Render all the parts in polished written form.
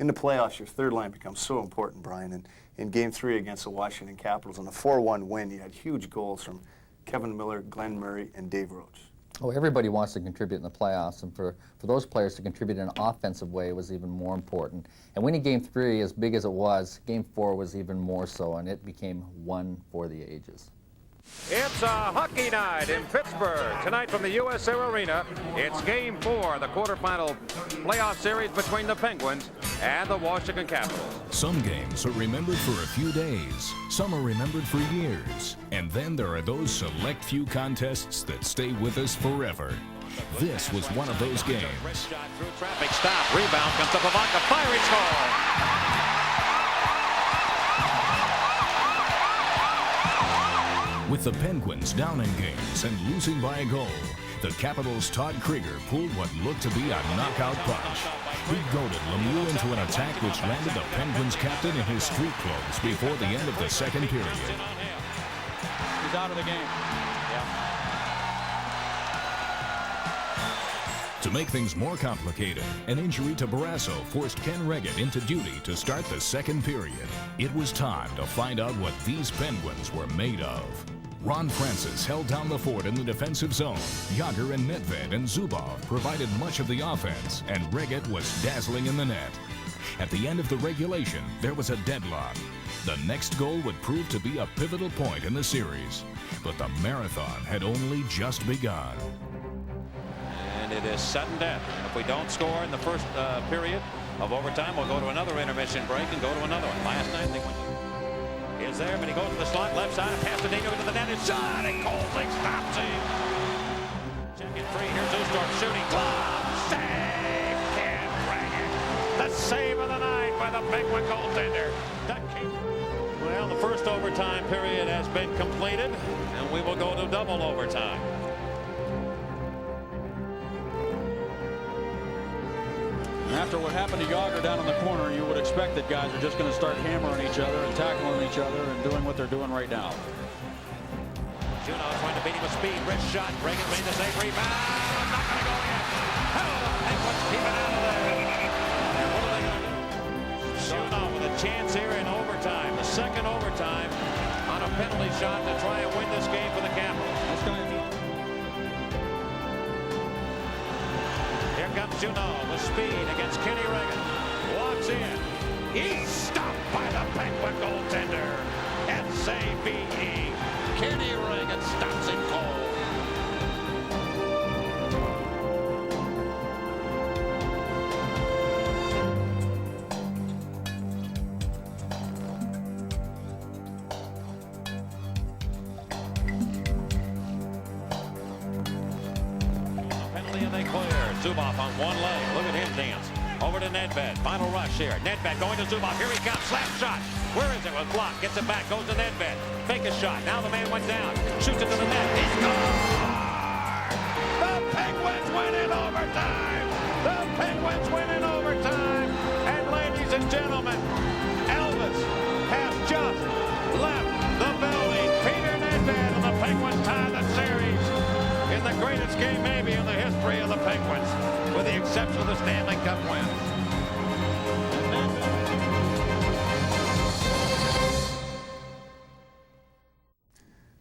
in the playoffs, your third line becomes so important, Brian. And in Game 3 against the Washington Capitals, in a 4-1 win, you had huge goals from Kevin Miller, Glenn Murray, and Dave Roach. Oh, everybody wants to contribute in the playoffs, and for those players to contribute in an offensive way was even more important. And winning Game 3, as big as it was, Game 4 was even more so, and it became one for the ages. It's a hockey night in Pittsburgh. Tonight from the USA Arena, it's Game 4, the quarterfinal playoff series between the Penguins and the Washington Capitals. Some games are remembered for a few days, some are remembered for years, and then there are those select few contests that stay with us forever. This was one of those games. Shot through traffic, stop, rebound, comes up Ivanka, firing score. With the Penguins down in games and losing by a goal, the Capitals' Todd Krieger pulled what looked to be a knockout punch. He goaded Lemieux into an attack which landed the Penguins captain in his street clothes before the end of the second period. He's out of the game. To make things more complicated, an injury to Barrasso forced Ken Reggett into duty to start the second period. It was time to find out what these Penguins were made of. Ron Francis held down the fort in the defensive zone. Jagr and Nedved and Zubov provided much of the offense, and Reggett was dazzling in the net. At the end of the regulation, there was a deadlock. The next goal would prove to be a pivotal point in the series. But the marathon had only just begun. And it is sudden death. If we don't score in the first period of overtime, we'll go to another intermission break and go to another one. Last night they went. Is there, but he goes to the slot, left side, and pass to Dino into the net. His shot, and Colding stops him. Second free, here's Upstart shooting. Glove, save, can't bring it. The save of the night by the Penguin goaltender. Well, the first overtime period has been completed, and we will go to double overtime. After what happened to Jagr down in the corner, you would expect that guys are just going to start hammering each other and tackling each other and doing what they're doing right now. Juno trying to beat him with speed. Wrist shot. Reagan made the save. Rebound. Not going to go in. How the Penguins keep it out of there? And what are they going to do? Juno with a chance here in overtime. The second overtime on a penalty shot to try and win this game for the Capitals. That's going to be. Here comes Juno with speed against Kenny Reagan. Walks in. He's stopped by the Penguin goaltender. S-A-V-E. Kenny Reagan stops him cold. Penalty and they clear. Zubov on one leg. Look at him dance. Over to Nedved. Final rush here. Nedved going to Zubov. Here he comes. Slap shot. Where is it? Was blocked. Gets it back. Goes to Nedved. Fake a shot. Now the man went down. Shoots it to the net. He scores! The Penguins win in overtime. The Penguins win in overtime. And ladies and gentlemen, Elvis has just left the building. Peter Nedved and the Penguins tie the series in the greatest game maybe in the history of the Penguins, with the exception of the Stanley Cup win.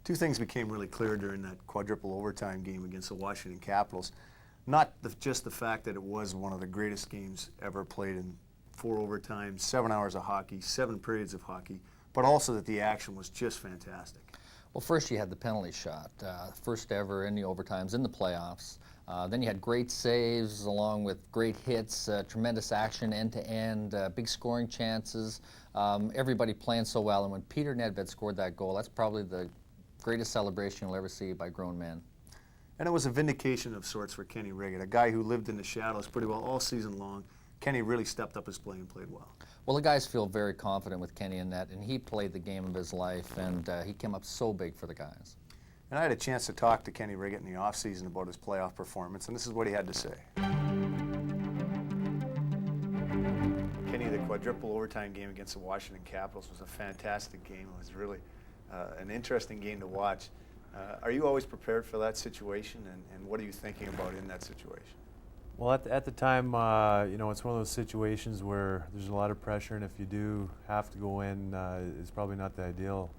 Two things became really clear during that quadruple overtime game against the Washington Capitals. Not just the fact that it was one of the greatest games ever played in 4 overtimes, 7 hours of hockey, 7 periods of hockey, but also that the action was just fantastic. Well, first you had the penalty shot, first ever in the overtimes in the playoffs. Then you had great saves along with great hits, tremendous action end-to-end, big scoring chances, everybody playing so well. And when Peter Nedved scored that goal, that's probably the greatest celebration you'll ever see by grown men. And it was a vindication of sorts for Kenny Reagan, a guy who lived in the shadows pretty well all season long. Kenny really stepped up his play and played well. Well, the guys feel very confident with Kenny in that, and he played the game of his life, and he came up so big for the guys. And I had a chance to talk to Kenny Reagan in the offseason about his playoff performance, and this is what he had to say. Kenny, the quadruple overtime game against the Washington Capitals was a fantastic game. It was really an interesting game to watch. Are you always prepared for that situation, and what are you thinking about in that situation? Well, at the time, you know, it's one of those situations where there's a lot of pressure, and if you do have to go in, it's probably not the ideal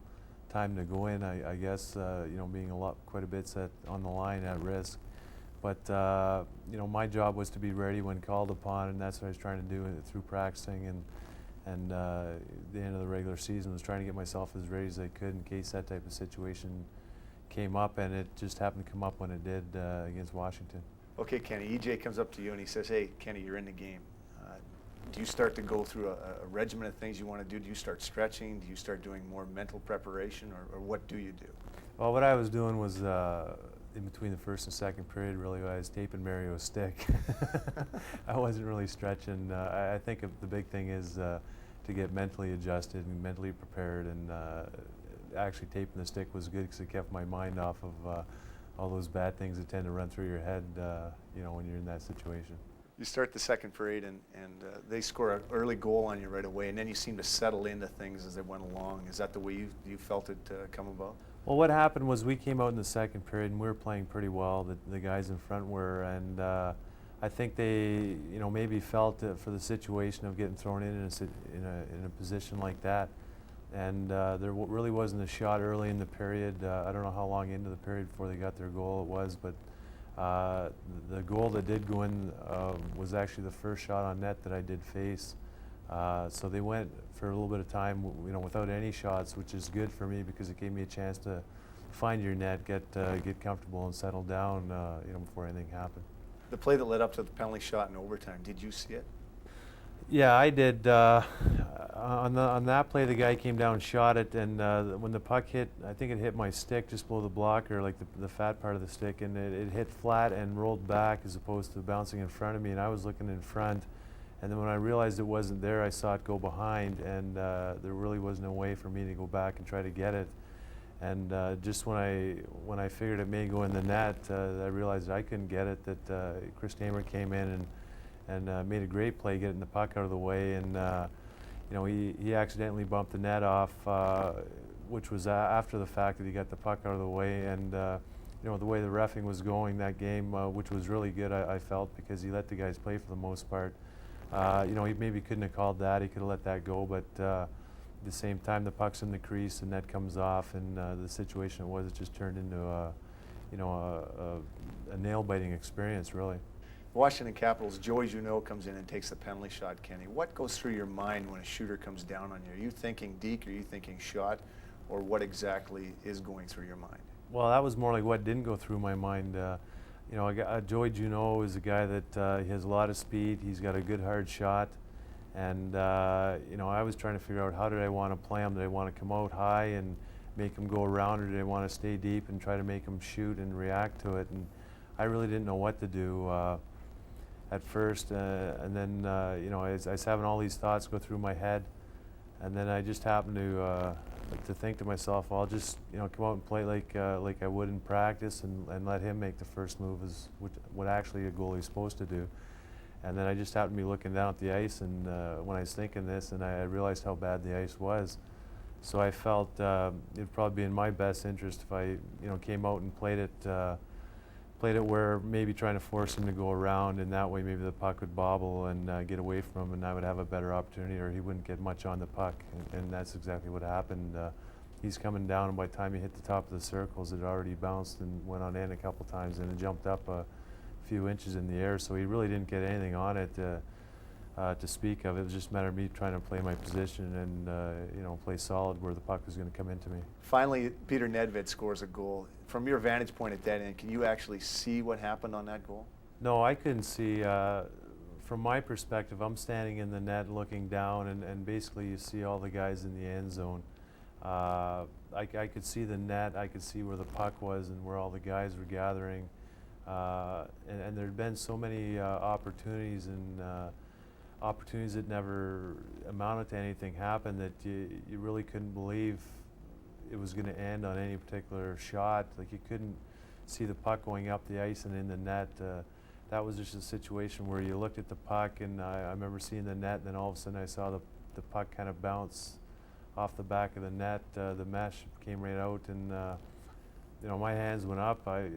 time to go in. I guess you know, being quite a bit set on the line at risk. But you know, my job was to be ready when called upon, and that's what I was trying to do through practicing and the end of the regular season was trying to get myself as ready as I could in case that type of situation came up, and it just happened to come up when it did against Washington. Okay, Kenny, EJ comes up to you and he says, hey, Kenny, you're in the game. Do you start to go through a regimen of things you want to do? Do you start stretching? Do you start doing more mental preparation, or what do you do? Well, what I was doing was in between the first and second period, really, I was taping Mario's stick. I wasn't really stretching. I think the big thing is to get mentally adjusted and mentally prepared, and actually taping the stick was good because it kept my mind off of all those bad things that tend to run through your head, you know, when you're in that situation. You start the second period and they score an early goal on you right away, and then you seem to settle into things as they went along. Is that the way you felt it come about? Well, what happened was we came out in the second period and we were playing pretty well. The guys in front were, and I think they, you know, maybe felt for the situation of getting thrown in a position like that. And there really wasn't a shot early in the period. I don't know how long into the period before they got their goal it was, but the goal that did go in was actually the first shot on net that I did face. So they went for a little bit of time, you know, without any shots, which is good for me because it gave me a chance to find your net, get comfortable and settle down, you know, before anything happened. The play that led up to the penalty shot in overtime, did you see it? Yeah, I did. On that play, the guy came down and shot it, and when the puck hit, I think it hit my stick just below the blocker, like the fat part of the stick, and it hit flat and rolled back as opposed to bouncing in front of me, and I was looking in front. And then when I realized it wasn't there, I saw it go behind, and there really was no way for me to go back and try to get it. And just when I figured it may go in the net, I realized I couldn't get it, that Chris Tamer came in and made a great play getting the puck out of the way, and you know, he accidentally bumped the net off, which was after the fact that he got the puck out of the way. And you know, the way the reffing was going that game, which was really good, I felt, because he let the guys play for the most part. You know, he maybe couldn't have called that, he could have let that go, but at the same time the puck's in the crease, the net comes off, and the situation it just turned into you know, a nail-biting experience, really. Washington Capitals, Joey Juneau comes in and takes the penalty shot, Kenny. What goes through your mind when a shooter comes down on you? Are you thinking deke, are you thinking shot, or what exactly is going through your mind? Well, that was more like what didn't go through my mind. You know, Joey Juneau is a guy that he has a lot of speed. He's got a good hard shot, and you know, I was trying to figure out how did I want to play him. Did I want to come out high and make him go around, or did I want to stay deep and try to make him shoot and react to it? And I really didn't know what to do at first, and then you know, I was having all these thoughts go through my head, and then I just happened to think to myself, well, I'll just, you know, come out and play like I would in practice, and let him make the first move, is what actually a goalie's supposed to do. And then I just happened to be looking down at the ice, and when I was thinking this, and I realized how bad the ice was. So I felt it'd probably be in my best interest if I, you know, came out and played it where maybe trying to force him to go around, and that way maybe the puck would bobble and get away from him, and I would have a better opportunity, or he wouldn't get much on the puck, and that's exactly what happened. He's coming down, and by the time he hit the top of the circles, it already bounced and went on end a couple times, and it jumped up a few inches in the air, so he really didn't get anything on it to speak of. It was just a matter of me trying to play my position and you know, play solid where the puck was going to come into me. Finally, Peter Nedved scores a goal. From your vantage point at that end, can you actually see what happened on that goal? No, I couldn't see. From my perspective, I'm standing in the net looking down, and basically you see all the guys in the end zone. I could see the net, I could see where the puck was and where all the guys were gathering. And there had been so many opportunities, and opportunities that never amounted to anything happened, that you really couldn't believe it was going to end on any particular shot. Like, you couldn't see the puck going up the ice and in the net. That was just a situation where you looked at the puck, and I remember seeing the net, and then all of a sudden I saw the puck kind of bounce off the back of the net. The mesh came right out, and you know, my hands went up. I